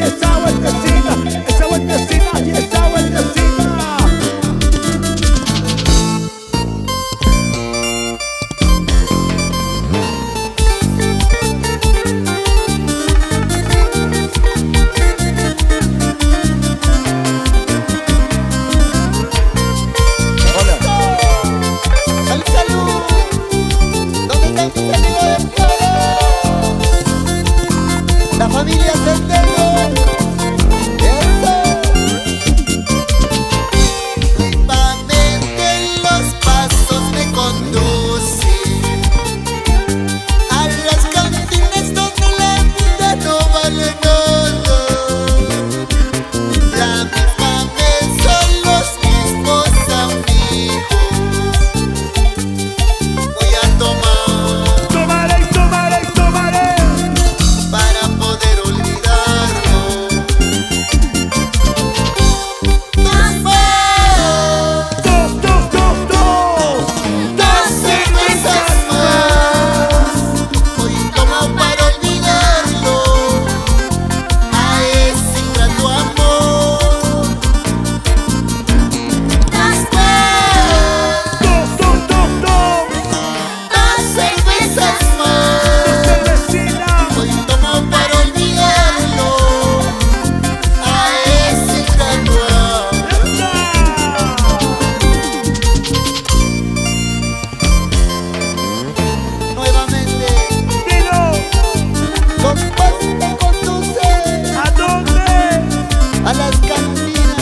esa vueltecita, esa vueltecita y esa vueltecita. La familia Centeno, principalmente los pasos me conducen a las cantinas donde la vida no vale nada. La misma vez son los mismos amigos. Voy a tomar, tomaré y tomaré y tomaré para poder olvidarlo. Dos cervezas más. Hoy tomo para olvidarlo a ese ingrato amor. Dos cervezas más. cervecina. Hoy tomo para olvidarlo a ese ingrato amor. Nuevamente, Dilo, los pasos me conducen ¿a dónde? a las cantinas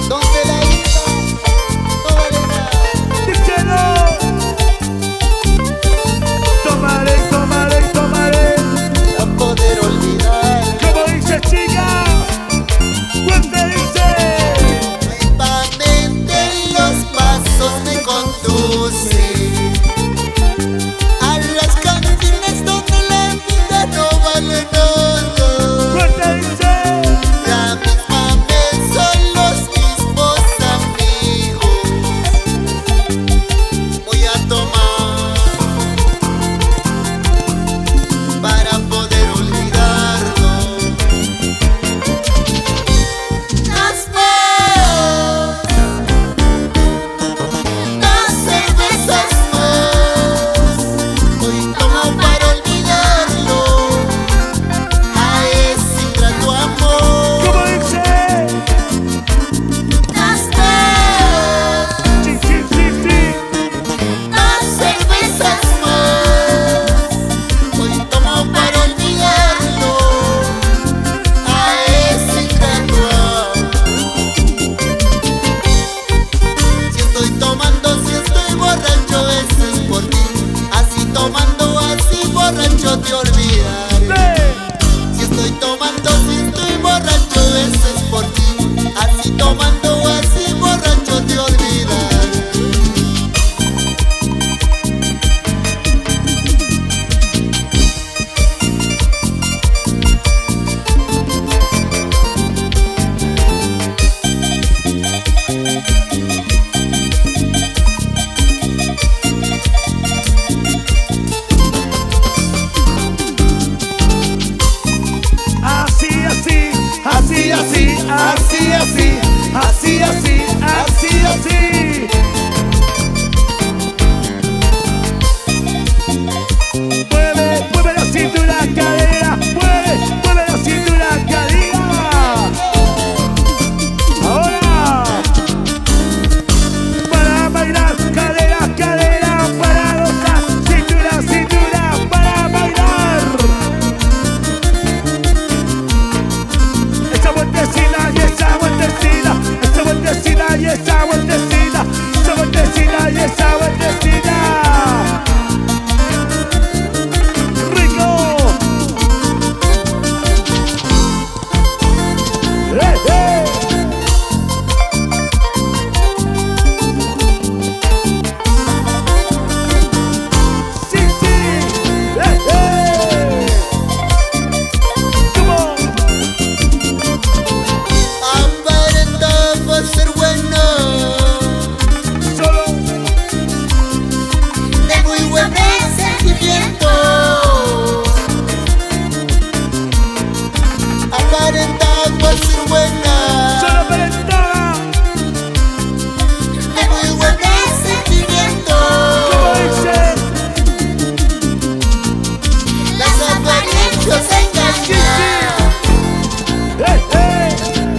donde la vida no vale nada. Díselo. Tomaré y tomaré y tomaré. A poder olvidar. Como dice chica, ¿cuánto dice? Nuevamente los pasos me conducen a las cantinas donde la vida no vale nada. ¿Cuánto dice? La misma vez son los mismos amigos. Voy a tomar para poder olvidarlo. Dos cervezas más. Hoy tomo para olvidarlo a ese ingrato amor. ¿Cómo dice? Sí, sí, sí, sí. Dos cervezas más. Hoy tomo para olvidarlo a ese ingrato amor. Si estoy tomando, si estoy borracho, eso es por ti. Así tomando, así borracho te olvidaré. Ve. Si estoy tomando, si estoy borracho, eso es por ti. Así tomando, así borracho te olvidaré. Así, así, así, así, así, así, así, así, así, así. Mueve, mueve la cintura, cadera, mueve, mueve la cintura, cadera. Ahora, para bailar, cadera, cadera, para gozar, cintura, cintura, para bailar. Esa vueltecita y esa vueltecita, esa vueltecita y esa aparentaba ser buena, solo aparentaba. de muy buenos sentimientos. ¿Cómo dice? Las apariencias engañan.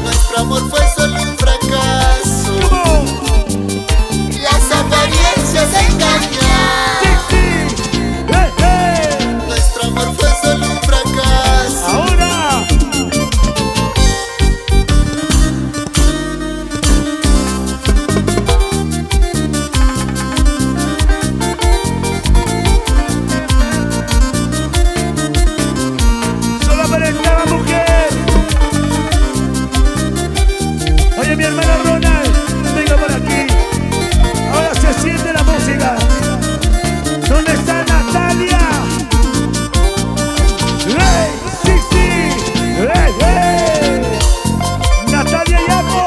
Nuestro amor fue solo un fracaso. ¿Cómo? Las apariencias engañan. Nuestro amor fue solo un fracaso. Ahora. Solo aparentaba, mujer. Oye, mi hermano Ronald, venga por aquí. Ahora se siente la música. ¿Dónde está Natalia? ¡Hey! ¡Sí, sí! ¡Hey, hey! ¡Natalia Yaco!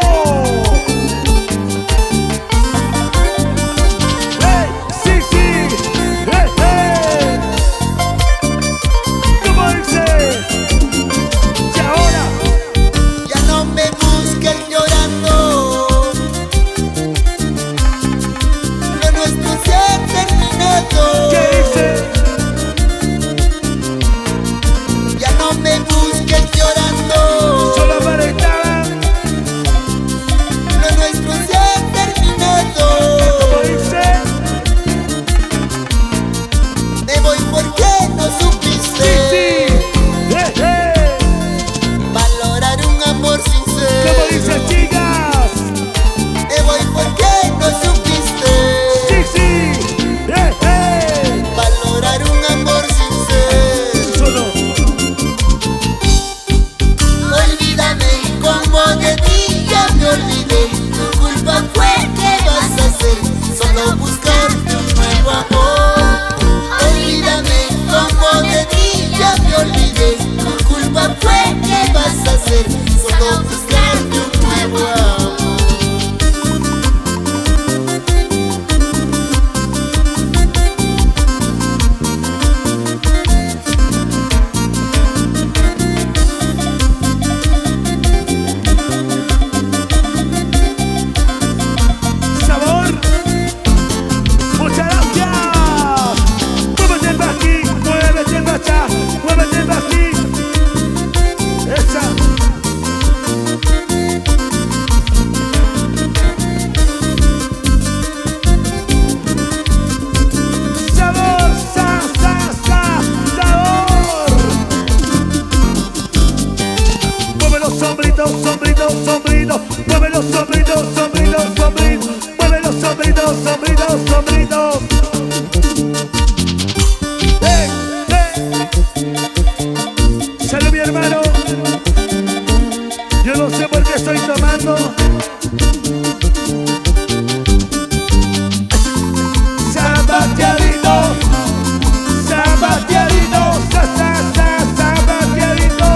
¡Hey! ¡Sí, sí! ¡Hey, hey! ¿Cómo dice? Y ahora, Ya no me busques llorando, lo nuestro se ha terminado. ¿qué dice? Ya no me busques llorando, Solo aparentaba. lo nuestro se ha ¿Cómo terminado. dice? Me voy porque no ¡Sí, supiste sí! ¡Hey, hey! valorar un amor ¿Cómo sincero. dice, chicas? Me voy porque no supiste ¡Sí, sí! ¡Hey, hey! valorar un amor sincero. Solo. Olvídame como de ti ya me olvidé. Tu culpa fue, ¿qué vas a hacer? Solo buscarte un nuevo amor. Olvídame como de ti ya me olvidé. Tu culpa fue, ¿qué vas a hacer? Solo buscarte un nuevo amor. Sabor. Muchas gracias. Muévete para aquí, muévete para allá, muévete para aquí. Esa. Sabor, sabor. Mueve los sombritos, sombritos, sombritos. Mueve los sombritos, sombritos, sombritos. Mueve los sombritos, sombritos, sombritos. ¡Hey, hey! Salud, mi hermano. Yo no sé por qué estoy tomando. Zapateadito, zapateadito, zapateadito.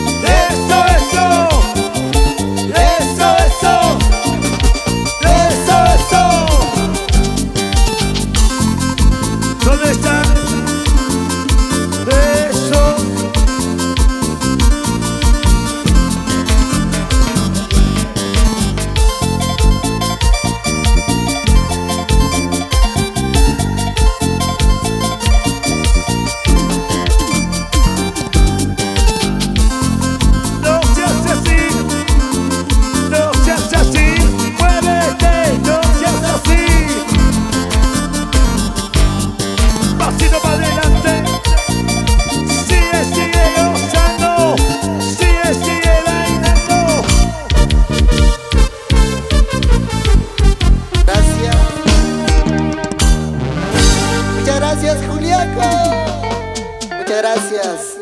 Eso, eso, eso, eso, eso, eso. ¿Dónde está? Eso. No seas así, no seas así, muévete, no seas así. Pasito para adelante, sigue, sigue gozando, sigue, sigue bailando. Gracias. Muchas gracias, Juliaco. Muchas gracias.